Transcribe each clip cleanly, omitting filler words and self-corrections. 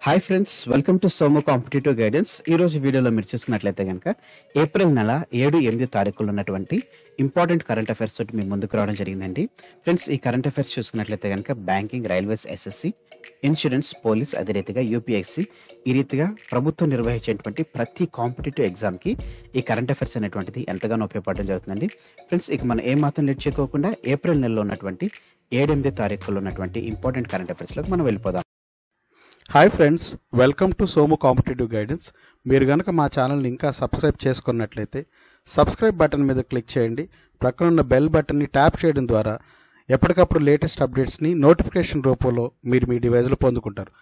Hi friends, welcome to సోమో competitive guidance. ఈ రోజు వీడియోలో మీరు చూసుకున్నట్లయితే కనుక ఏప్రిల్ నెల 7-8 తారీఖులు ఉన్నటువంటి ఇంపార్టెంట్ కరెంట్ అఫైర్స్ తోటి మీ ముందుకు రావడం జరిగిందండి. ఫ్రెండ్స్, ఈ కరెంట్ అఫైర్స్ చూసుకున్నట్లయితే కనుక banking, railways, SSC, insurance, police, అదే రీతిగా యూపీఎస్సి, ఈ రీతిగా ప్రభుత్వం నిర్వహించేటువంటి ప్రతి కాంపిటేటివ్ ఎగ్జామ్కి ఈ కరెంట్ అఫైర్స్ అనేటువంటిది ఎంతగానో ఉపయోగపడడం జరుగుతుందండి. ఫ్రెండ్స్, ఇక మనం ఏ మాత్రం లేట్ చేయకోకుండా ఏప్రిల్ నెలలో ఉన్నటువంటి 7-8 తారీఖులు ఉన్నటువంటి ఇంపార్టెంట్ కరెంట్ అఫైర్స్లోకి మనం వెళ్ళిపోదాం. Hi friends, welcome to Somu competitive guidance. మీరు కనుక మా ఛానల్ని ఇంకా సబ్స్క్రైబ్ చేసుకున్నట్లయితే సబ్స్క్రైబ్ బటన్ మీద క్లిక్ చేయండి. ప్రక్కన ఉన్న బెల్ బటన్ని ట్యాప్ చేయడం ద్వారా ఎప్పటికప్పుడు లేటెస్ట్ అప్డేట్స్ని నోటిఫికేషన్ రూపంలో మీరు మీ డివైజ్లో పొందుకుంటారు.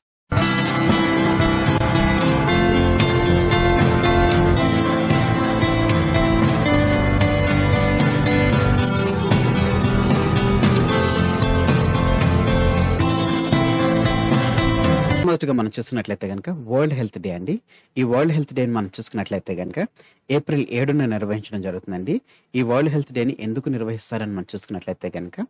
మొదటగా మనం చూసినట్లయితే కనుక వరల్డ్ హెల్త్ డే అండి. ఈ వరల్డ్ హెల్త్ డేని మనం చూసుకున్నట్లయితే కనుక ఏప్రిల్ 7న నిర్వహించడం జరుగుతుందండి. ఈ వరల్డ్ హెల్త్ డేని ఎందుకు నిర్వహిస్తారని మనం చూసుకున్నట్లయితే కనుక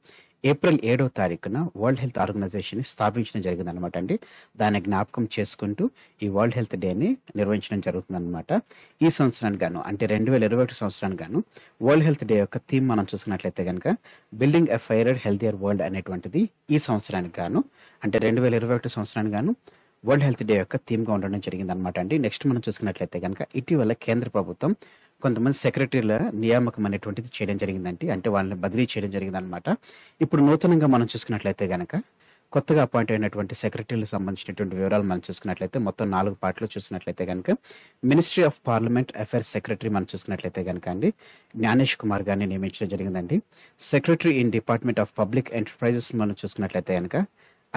ఏప్రిల్ 7వ తారీఖున వరల్డ్ హెల్త్ ఆర్గనైజేషన్ స్థాపించడం జరిగింది అనమాట అండి. దాన్ని జ్ఞాపకం చేసుకుంటూ ఈ వరల్డ్ హెల్త్ డేని నిర్వహించడం జరుగుతుంది అనమాట. ఈ సంవత్సరానికి గాను, అంటే 2021 సంవత్సరానికి గాను వరల్డ్ హెల్త్ డే యొక్క థీమ్ మనం చూసుకున్నట్లయితే కనుక బిల్డింగ్ ఎ ఫైరర్ హెల్తియర్ వరల్డ్ అనేటువంటిది ఈ సంవత్సరానికి గాను, అంటే 2021 సంవత్సరానికి గాను వరల్డ్ హెల్త్ డే యొక్క థీమ్ గా ఉండడం జరిగింది అనమాట అండి. నెక్స్ట్ మనం చూసుకున్నట్లయితే కనుక ఇటీవల కేంద్ర ప్రభుత్వం కొంతమంది సెక్రటరీల నియామకం అనేటువంటిది చేయడం జరిగిందండి. అంటే వాళ్ళని బదిలీ చేయడం జరిగింది అనమాట. ఇప్పుడు నూతనంగా మనం చూసుకున్నట్లయితే కనుక కొత్తగా అపాయింట్ అయినటువంటి సెక్రటరీలకు సంబంధించినటువంటి వివరాలు మనం చూసుకున్నట్లయితే మొత్తం 4 పార్ట్లు చూసినట్లయితే కనుక ministry of parliament affairs secretary మనం చూసుకున్నట్లయితే కనుక అండి జ్ఞానేష్ కుమార్ గారిని నియమించడం జరిగిందండి. Secretary in department of public enterprises మనం చూసుకున్నట్లయితే కనుక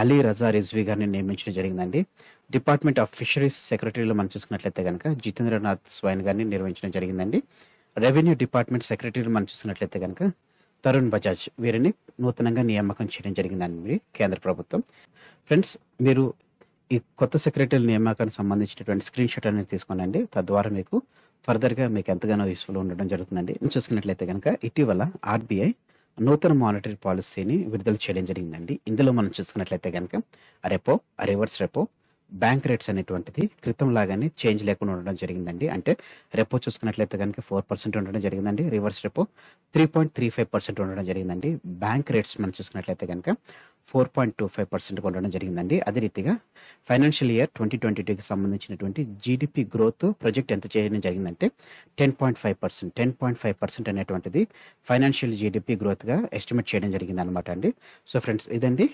అలీ రజా రిజ్వీ గారిని నియమించడం జరిగిందండి. డిపార్ట్మెంట్ ఆఫ్ ఫిషరీస్ సెక్రటరీలో మనం చూసుకున్నట్లయితే కనుక జితేంద్రనాథ్ స్వైన్ గారిని నిర్వహించడం జరిగిందండి. రెవెన్యూ డిపార్ట్మెంట్ సెక్రటరీలు మనం చూసినట్లయితే కనుక తరుణ్ బజాజ్ వీరిని నూతనంగా నియామకం చేయడం జరిగిందండి కేంద్ర ప్రభుత్వం. ఫ్రెండ్స్, మీరు ఈ కొత్త సెక్రటరీల నియామకానికి సంబంధించినటువంటి స్క్రీన్ షాట్ అనేది తీసుకోనండి. తద్వారా మీకు ఫర్దర్గా మీకు ఎంతగానో యూస్ఫుల్ ఉండడం జరుగుతుందండి. చూసుకున్నట్లయితే కనుక ఇటీవల ఆర్బీఐ నూతన మానిటరీ పాలసీని విడుదల చేయడం జరిగిందండి. ఇందులో మనం చూసుకున్నట్లయితే కనుక repo, reverse repo, bank rates అనేటువంటిది క్రితం లాగానే చేంజ్ లేకుండా ఉండడం జరిగిందండి. అంటే రెపో చూసుకున్నట్లయితే కనుక 4% ఉండడం జరిగిందండి. రివర్స్ రెపో 3.35% ఉండడం జరిగిందండి. బ్యాంక్ రేట్స్ మనం చూసుకున్నట్లయితే కనుక 4.25% ఉండడం జరిగిందండి. అదే రీతిగా ఫైనాన్షియల్ ఇయర్ 2022కి సంబంధించినటువంటి జీడిపి గ్రోత్ ప్రాజెక్ట్ ఎంత చేయడం జరిగిందంటే 10.5% అనేటువంటిది ఫైనాన్షియల్ జీడిపి గ్రోత్గా ఎస్టిమేట్ చేయడం జరిగింది అనమాట అండి. సో ఫ్రెండ్స్, ఇదండి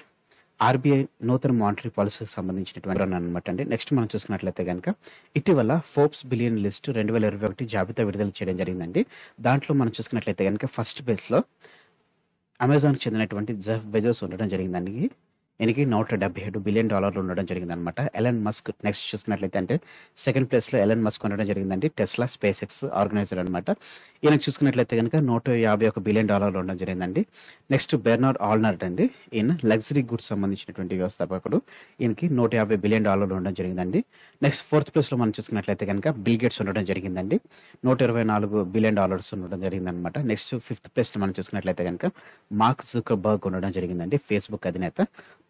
ఆర్బీఐ నూతన మానిటరీ పాలసీకి సంబంధించినటువంటి అనమాట అండి. నెక్స్ట్ మనం చూసుకున్నట్లయితే కనుక ఇటీవల ఫోర్బ్స్ బిలియన్ లిస్ట్ 2021 జాబితా విడుదల చేయడం జరిగిందండి. దాంట్లో మనం చూసుకున్నట్లయితే కనుక ఫస్ట్ ప్లేస్లో అమెజాన్కి చెందినటువంటి జెఫ్ బెజోస్ ఉండడం జరిగిందండి. ఈయనకి $177 బిలియన్ ఉండడం జరిగింది అనమాట. ఎలన్ మస్క్ నెక్స్ట్ చూసుకున్నట్లయితే అంటే సెకండ్ ప్లేస్లో ఎలన్ మస్క్ ఉండడం జరిగిందండి. టెస్లా స్పేస్ ఎక్స్ ఆర్గనైజర్ అనమాట. ఈయనకు చూసుకున్నట్లయితే కనుక $151 బిలియన్ ఉండడం జరిగిందండి. నెక్స్ట్ బెర్నార్డ్ ఆల్నర్డ్ అండి. ఈయన లగ్జరీ గుడ్స్ సంబంధించినటువంటి వ్యవస్థాపకుడు. ఈయనకి $150 బిలియన్ ఉండడం జరిగిందండి. నెక్స్ట్ ఫోర్త్ ప్లేస్లో మనం చూసుకున్నట్లయితే కనుక బిల్ గేట్స్ ఉండడం జరిగిందండి. $124 బిలియన్ ఉండడం జరిగింది అనమాట. నెక్స్ట్ ఫిఫ్త్ ప్లేస్లో మనం చూసుకున్నట్లయితే కనుక మార్క్ జుకర్బర్గ్ ఉండడం జరిగిందండి. ఫేస్బుక్ అధినేత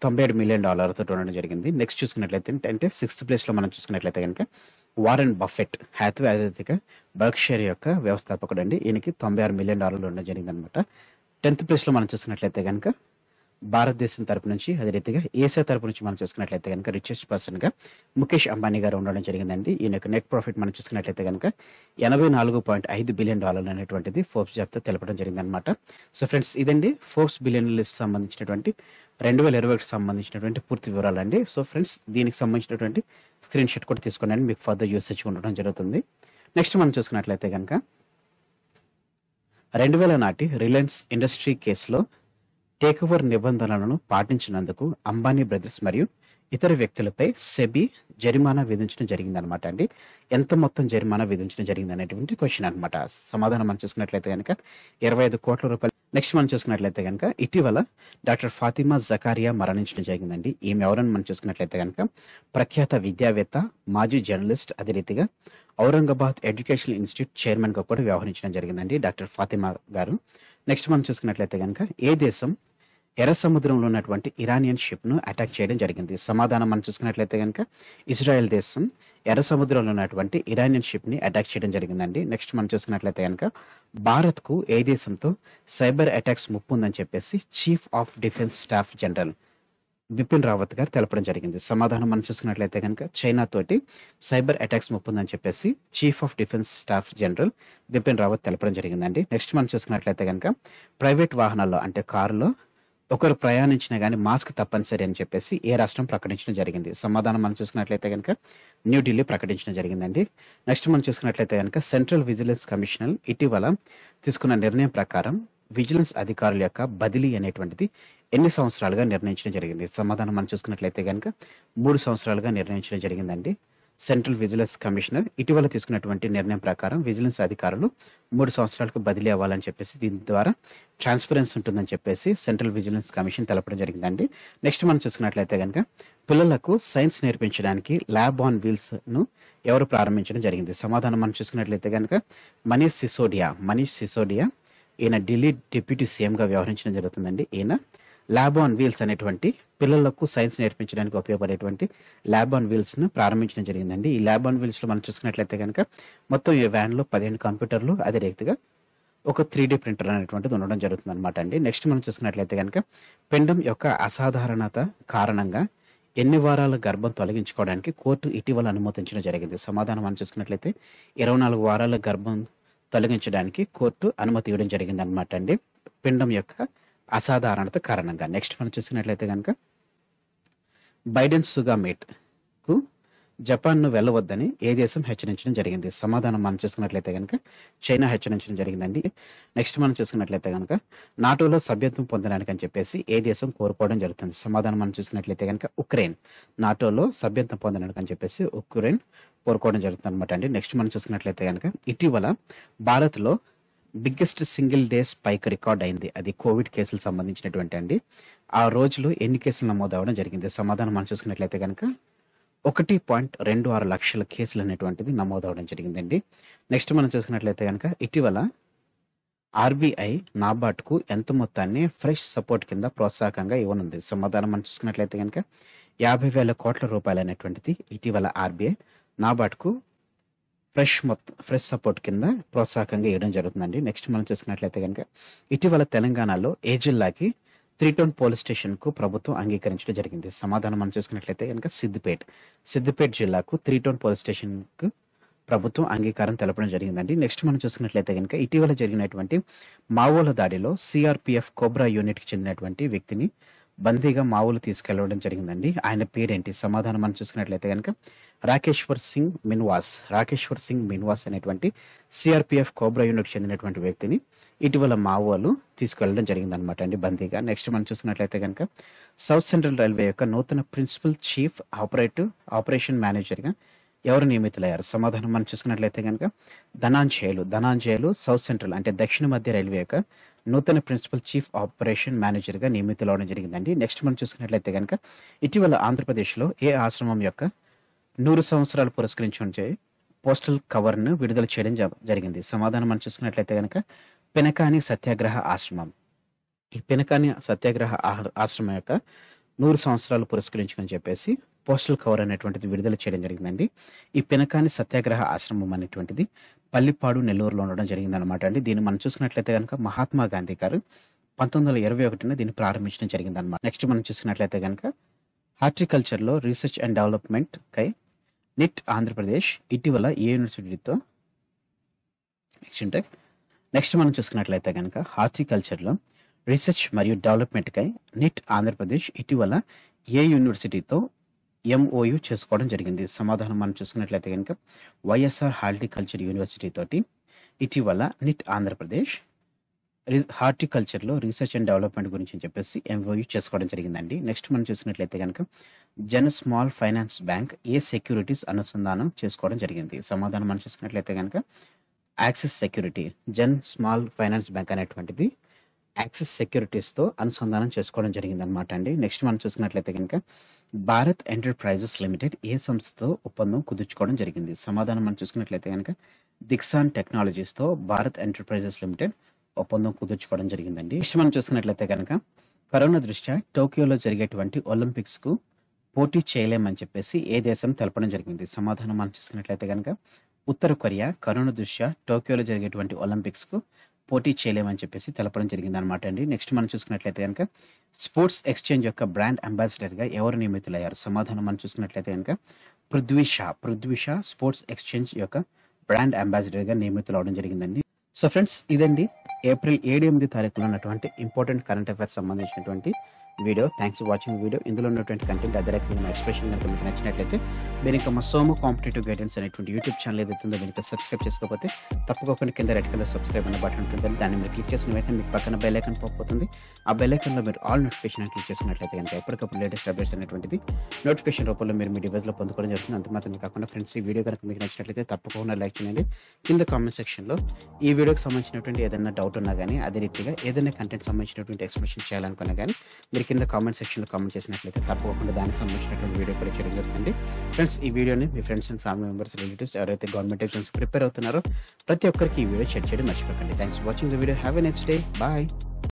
$97 మిలియన్ తోటి ఉండడం జరిగింది. నెక్స్ట్ చూసుకున్నట్లయితే అంటే సిక్స్త్ ప్లేస్లో మనం చూసుకున్నట్లయితే కనుక వారెన్ బఫెట్, హ్యాత్వే అధినేత, బర్క్షైర్ యొక్క వ్యవస్థాపకుడు అండి. ఈయనకి $96 మిలియన్ ఉండడం జరిగింది అనమాట. 10th ప్లేస్లో మనం చూసుకున్నట్లయితే కనుక భారతదేశం తరపు నుంచి, అదే రీతిగా ఏసియా తరపు నుంచి మనం చూసుకున్నట్లయితే కనుక రిచెస్ట్ పర్సన్గా ముఖేష్ అంబానీ గారు ఉండడం జరిగిందండి. ఈయన యొక్క నెట్ ప్రాఫిట్ మనం చూసుకున్నట్లయితే కనుక $84.5 బిలియన్ అనేటువంటిది ఫోర్బ్స్ జాబితా తెలపడం జరిగింది అనమాట. సో ఫ్రెండ్స్, ఇదండి ఫోర్బ్స్ బిలియన్ లిస్ట్ సంబంధించినటువంటి 2021 సంబంధించినటువంటి పూర్తి వివరాలు అండి. సో ఫ్రెండ్స్, దీనికి సంబంధించినటువంటి స్క్రీన్ షాట్ కూడా తీసుకోండి, మీకు ఫర్దర్ యూసేజ్ ఉండడం జరుగుతుంది. నెక్స్ట్ మనం చూసుకున్నట్లయితే కనుక 2000 నాటి రిలయన్స్ ఇండస్ట్రీ కేసులో టేక్ ఓవర్ నిబంధనలను పాటించినందుకు అంబానీ బ్రదర్స్ మరియు ఇతర వ్యక్తులపై సెబీ జరిమానా విధించడం జరిగిందనమాట అండి. ఎంత మొత్తం జరిమానా విధించడం జరిగింది అనేటువంటి క్వశ్చన్ అనమాట. సమాధానం మనం చూసుకున్నట్లయితే కనుక 25 కోట్ల రూపాయలు. నెక్స్ట్ మనం చూసుకున్నట్లయితే కనుక ఇటీవల డాక్టర్ ఫాతిమా జకారియా మరణించడం జరిగిందండి. ఈమె ఎవరని మనం చూసుకున్నట్లయితే కనుక ప్రఖ్యాత విద్యావేత్త, మాజీ జర్నలిస్ట్, అదే రీతిగా ఔరంగాబాద్ ఎడ్యుకేషనల్ ఇన్స్టిట్యూట్ చైర్మన్ గా కూడా వ్యవహరించడం జరిగిందండి డాక్టర్ ఫాతిమా గారు. నెక్స్ట్ మనం చూసుకున్నట్లయితే కనుక ఏ దేశం ఎర్ర సముద్రంలో ఉన్నటువంటి ఇరానియన్ షిప్ ను అటాక్ చేయడం జరిగింది. సమాధానం మనం చూసుకున్నట్లయితే కనుక ఇజ్రాయెల్ దేశం ఎర్ర సముద్రంలో ఉన్నటువంటి ఇరానియన్ షిప్ ని అటాక్ చేయడం జరిగిందండి. నెక్స్ట్ మనం చూసుకున్నట్లయితే కనుక భారత్ కు ఏ దేశంతో సైబర్ అటాక్స్ ముప్పు ఉందని చెప్పేసి chief of defence staff general Bipin Rawat గారు తెలపడం జరిగింది. సమాధానం మనం చూసుకున్నట్లయితే కనుక చైనా తోటి సైబర్ అటాక్స్ ముప్పు ఉందని చెప్పేసి chief of defence staff general Bipin Rawat తెలపడం జరిగిందండి. నెక్స్ట్ మనం చూసుకున్నట్లయితే కనుక ప్రైవేట్ వాహనాల్లో అంటే కారులో ఒకరు ప్రయాణించినా కానీ మాస్క్ తప్పనిసరి అని చెప్పేసి ఏ రాష్ట్రం ప్రకటించడం జరిగింది. సమాధానం మనం చూసుకున్నట్లయితే కనుక న్యూఢిల్లీ ప్రకటించడం జరిగిందండి. నెక్స్ట్ మనం చూసుకున్నట్లయితే కనుక సెంట్రల్ విజిలెన్స్ కమిషనర్ ఇటీవల తీసుకున్న నిర్ణయం ప్రకారం విజిలెన్స్ అధికారుల యొక్క బదిలీ అనేటువంటిది ఎన్ని సంవత్సరాలుగా నిర్ణయించడం జరిగింది. సమాధానం మనం చూసుకున్నట్లయితే కనుక 3 సంవత్సరాలుగా నిర్ణయించడం జరిగిందండి. సెంట్రల్ విజిలెన్స్ కమిషనర్ ఇటీవల తీసుకున్నటువంటి నిర్ణయం ప్రకారం విజిలెన్స్ అధికారులు 3 సంవత్సరాలకు బదిలీ అవ్వాలని చెప్పేసి దీని ద్వారా ట్రాన్స్పరెన్సీ ఉంటుందని చెప్పేసి సెంట్రల్ విజిలెన్స్ కమిషన్ తెలపడం జరిగిందండి. నెక్స్ట్ మనం చూసుకున్నట్లయితే కనుక పిల్లలకు సైన్స్ నేర్పించడానికి ల్యాబ్ ఆన్ వీల్స్ ను ఎవరు ప్రారంభించడం జరిగింది. సమాధానం మనం చూసుకున్నట్లయితే కనుక మనీష్ సిసోడియా ఈయన ఢిల్లీ డిప్యూటీ సీఎం గా వ్యవహరించడం జరుగుతుందండి. ఈయన ల్యాబ్ ఆన్ వీల్స్ అనేటువంటి పిల్లలకు సైన్స్ నేర్పించడానికి ఉపయోగపడేటువంటి ల్యాబ్ ఆన్ వీల్స్ ను ప్రారంభించడం జరిగిందండి. ఈ ల్యాబ్ ఆన్ వీల్స్ లో మనం చూసుకున్నట్లయితే కనుక మొత్తం ఈ వ్యాన్ లో 15 కంప్యూటర్లు అదే రీతిగా ఒక 3D ప్రింటర్ అనేటువంటిది ఉండడం జరుగుతుంది అనమాట అండి. నెక్స్ట్ మనం చూసుకున్నట్లయితే కనుక పిండం యొక్క అసాధారణత కారణంగా ఎన్ని వారాల గర్భం తొలగించుకోవడానికి కోర్టు ఇటీవల అనుమతించడం జరిగింది. సమాధానం మనం చూసుకున్నట్లయితే 24 వారాల గర్భం తొలగించడానికి కోర్టు అనుమతి ఇవ్వడం జరిగింది అనమాట అండి, పిండం యొక్క అసాధారణత కారణంగా. నెక్స్ట్ మనం చూసుకున్నట్లయితే కనుక బైడెన్ సుగామేట్ కు జపాన్ ను వెళ్ళవద్దని ఏ దేశం హెచ్చరించడం జరిగింది. సమాధానం మనం చూసుకున్నట్లయితే కనుక చైనా హెచ్చరించడం జరిగిందండి. నెక్స్ట్ మనం చూసుకున్నట్లయితే కనుక నాటోలో సభ్యత్వం పొందడానికి అని చెప్పేసి ఏ దేశం కోరుకోవడం జరుగుతుంది. సమాధానం మనం చూసుకున్నట్లయితే కనుక ఉక్రెయిన్ నాటోలో సభ్యత్వం పొందడానికి అని చెప్పేసి ఉక్రెయిన్ కోరుకోవడం జరుగుతుంది అనమాట అండి. నెక్స్ట్ మనం చూసుకున్నట్లయితే కనుక ఇటీవల భారత్ లో biggest single day spike record అయింది. అది కోవిడ్ కేసులు సంబంధించినటువంటి అండి. ఆ రోజులో ఎన్ని కేసులు నమోదు అవ్వడం జరిగింది. సమాధానం మనం చూసుకున్నట్లయితే కనుక 1.26 లక్షల కేసులు అనేటువంటిది నమోదు అవడం జరిగిందండి. నెక్స్ట్ మనం చూసుకున్నట్లయితే కనుక ఇటీవల ఆర్బీఐ నాబార్డ్ కు ఎంత మొత్తాన్ని ఫ్రెష్ సపోర్ట్ కింద ప్రోత్సాహకంగా ఇవ్వనుంది. సమాధానం మనం చూసుకున్నట్లయితే కనుక 50,000 కోట్ల రూపాయలు అనేటువంటిది ఇటీవల ఆర్బీఐ నాబార్డ్ కు ఫ్రెష్ సపోర్ట్ కింద ప్రోత్సాహకంగా ఇవ్వడం జరుగుతుందండి. నెక్స్ట్ మనం చూసుకున్నట్లయితే కనుక ఇటీవల తెలంగాణలో ఏ జిల్లాకి 3 టౌన్ పోలీస్ స్టేషన్ కు ప్రభుత్వం అంగీకరించడం జరిగింది. సమాధానం మనం చూసుకున్నట్లయితే కనుక సిద్దిపేట జిల్లాకు 3 టౌన్ పోలీస్ స్టేషన్ కు ప్రభుత్వం అంగీకారం తెలపడం జరిగిందండి. నెక్స్ట్ మనం చూసుకున్నట్లయితే కనుక ఇటీవల జరిగినటువంటి మావోల దాడిలో సిఆర్పిఎఫ్ కోబ్రా యూనిట్ కి చెందినటువంటి వ్యక్తిని బందీగా మావోలు తీసుకెళ్లడం జరిగిందండి. ఆయన పేరేంటి. సమాధానం మనం చూసుకున్నట్లయితే కనుక రాకేశ్వర్ సింగ్ మిన్వాస్ అనేటువంటి సిఆర్పిఎఫ్ కోబ్రా యూనిట్ చెందినటువంటి వ్యక్తిని ఇటీవల మావోలు తీసుకెళ్లడం జరిగింది అనమాట అండి బందీగా. నెక్స్ట్ మనం చూసుకున్నట్లయితే కనుక సౌత్ సెంట్రల్ రైల్వే యొక్క నూతన ప్రిన్సిపల్ చీఫ్ ఆపరేషన్ మేనేజర్ గా ఎవరు నియమితులయ్యారు. సమాధానం మనం చూసుకున్నట్లయితే కనుక ధనాంజయులు సౌత్ సెంట్రల్ అంటే దక్షిణ మధ్య రైల్వే యొక్క నూతన ప్రిన్సిపల్ చీఫ్ ఆపరేషన్ మేనేజర్ గా నియమితులవడం జరిగిందండి. నెక్స్ట్ మనం చూసుకున్నట్లయితే కనుక ఇటీవల ఆంధ్రప్రదేశ్ లో ఏ ఆశ్రమం యొక్క 100 సంవత్సరాలు పురస్కరించే పోస్టల్ కవర్ ను విడుదల చేయడం జరిగింది. సమాధానం మనం చూసుకున్నట్లయితే కనుక పినకాని సత్యాగ్రహ ఆశ్రమం. ఈ పినకాని సత్యాగ్రహ ఆశ్రమం యొక్క 100 సంవత్సరాలు పురస్కరించుకొని చెప్పేసి పోస్టల్ కవర్ అనేటువంటిది విడుదల చేయడం జరిగిందండి. ఈ పినకాని సత్యాగ్రహ ఆశ్రమం అనేటువంటిది పల్లిపాడు నెల్లూరులో ఉండడం జరిగింది అనమాట అండి. దీన్ని మనం చూసుకున్నట్లయితే కనుక మహాత్మా గాంధీ గారు 1921 దీన్ని ప్రారంభించడం జరిగింది అనమాట. నెక్స్ట్ మనం చూసుకున్నట్లయితే కనుక హార్టికల్చర్ లో రీసెర్చ్ అండ్ డెవలప్మెంట్ కై నిట్ ఆంధ్రప్రదేశ్ ఇటీవల ఏ యూనివర్సిటీతో నెక్స్ట్ మనం చూసుకున్నట్లయితే కనుక హార్టికల్చర్ లో రీసెర్చ్ మరియు డెవలప్మెంట్ కై నిట్ ఆంధ్రప్రదేశ్ ఇటీవల ఏ యూనివర్సిటీతో ఎంఓయు చేసుకోవడం జరిగింది. సమాధానం మనం చూసుకున్నట్లయితే కనుక వైఎస్ఆర్ హార్టికల్చర్ యూనివర్సిటీ తోటి ఇటీవల నిట్ ఆంధ్రప్రదేశ్ హార్టికల్చర్ లో రీసెర్చ్ అండ్ డెవలప్మెంట్ గురించి చెప్పేసి ఎంఓయు చేసుకోవడం జరిగిందండి. నెక్స్ట్ మనం చూసుకున్నట్లయితే కనుక జన్ స్మాల్ ఫైనాన్స్ బ్యాంక్ ఏ సెక్యూరిటీస్ అనుసంధానం చేసుకోవడం జరిగింది. సమాధానం మనం చూసుకున్నట్లయితే కనుక axis security. Jan small finance bank అనేటువంటిది యాక్సిస్ సెక్యూరిటీస్ తో అనుసంధానం చేసుకోవడం జరిగింది అనమాట అండి. నెక్స్ట్ మనం చూసుకున్నట్లయితే కనుక భారత్ ఎంటర్ప్రైజెస్ లిమిటెడ్ ఏ సంస్థతో ఒప్పందం కుదుర్చుకోవడం జరిగింది. సమాధానం మనం చూసుకున్నట్లయితే కనుక దిక్సాన్ టెక్నాలజీస్ తో భారత్ ఎంటర్ప్రైజెస్ లిమిటెడ్ ఒప్పందం కుదుర్చుకోవడం జరిగిందండి. నెక్స్ట్ మనం చూసుకున్నట్లయితే కనుక కరోనా దృష్ట్యా టోక్యోలో జరిగేటువంటి ఒలింపిక్స్‌కు పోటీ చేయలేమని చెప్పేసి ఏ దేశం తెలపడం జరిగింది? సమాధానం మనం చూసుకున్నట్లయితే గనక ఉత్తర కొరియా కరోనా దృష్ట్యా టోక్యోలో జరిగేటువంటి ఒలింపిక్స్‌కు పోటీ చేయలేమని చెప్పేసి తెలపడం జరిగిందనమాట అండి. నెక్స్ట్ మనం చూసుకున్నట్లయితే గనక స్పోర్ట్స్ ఎక్స్‌చేంజ్ యొక్క బ్రాండ్ అంబాసిడర్‌గా ఎవరు నియమితులయ్యారు? సమాధానం మనం చూసుకున్నట్లయితే గనక పృథ్వీ షా స్పోర్ట్స్ ఎక్స్‌చేంజ్ యొక్క బ్రాండ్ అంబాసిడర్‌గా నియమితులవ్వడం జరిగిందండి. సో ఫ్రెండ్స్, ఇదండి ఏప్రిల్ 7, 8 తారీఖులో ఉన్నటువంటి ఇంపార్టెంట్ కరెంట్ అఫైర్స్ సంబంధించినటువంటి video. Thanks for watching video. ఇందులో ఉన్నటువంటి కంటెంట్ అదే రకమైన ఎక్స్ప్రెషన్ కనుక మీకు నచ్చినట్లయితే మీరు ఇంకా మా సోము కాంపిటేటివ్ గైడెన్స్ అనేటువంటి యూట్యూబ్ ఛానల్ ఏదైతే ఉందో మీరు సబ్స్క్రైబ్ చేసుకోకపోతే తప్పకుండా కింద రెడ్ కలర్ సబ్స్క్రైబ్ అనే బటన్ ఉంటుంది. దాన్ని మీరు క్లిక్ చేసిన వెంటనే మీకు పక్కన బెల్ ఐకాన్ పోతుంది. ఆ బెల్ ఐకాన్లో మీరు ఆల్ నోటిఫికేషన్ అని క్లిక్ చేసినట్లయితే కనుక ఎప్పటికప్పుడు లేటెస్ట్ అప్డేట్స్ అనేటువంటిది నోటిఫికేషన్ రూపంలో మీరు మీ డివైస్లో పొందుకోవడం జరుగుతుంది. అంత మాత్రమే కాకుండా ఫ్రెండ్స్, ఈ వీడియో కనుక మీకు నచ్చినట్లయితే తప్పకుండా లైక్ చేయండి. కింద కామెంట్ సెక్షన్లో ఈ వీడియోకి సంబంధించినటువంటి ఏదైనా డౌట్ ఉన్నా కానీ, అదే రీతిగా ఏదైనా కంటెంట్ సంబంధించినటువంటి ఎక్స్ప్లెనేషన్ చేయాలనుకున్నా కానీ మీరు కింద కామెంట్ సెక్షన్లో కామెంట్ చేసినట్లయితే తప్పకుండా దానికి సంబంధించినటువంటి వీడియో కూడా చేయడం జరుగుతుంది. ఫ్రెండ్స్, ఈ వీడియోని మీ friends and family members, relatives ఎవరైతే గవర్నమెంట్ ఎగ్జామ్స్ ప్రిపేర్ అవుతున్నారో ప్రతి ఒక్కరికి ఈ వీడియో షేర్ చేయడం మర్చిపోకండి. Thanks for watching the video. Have a next day. Bye.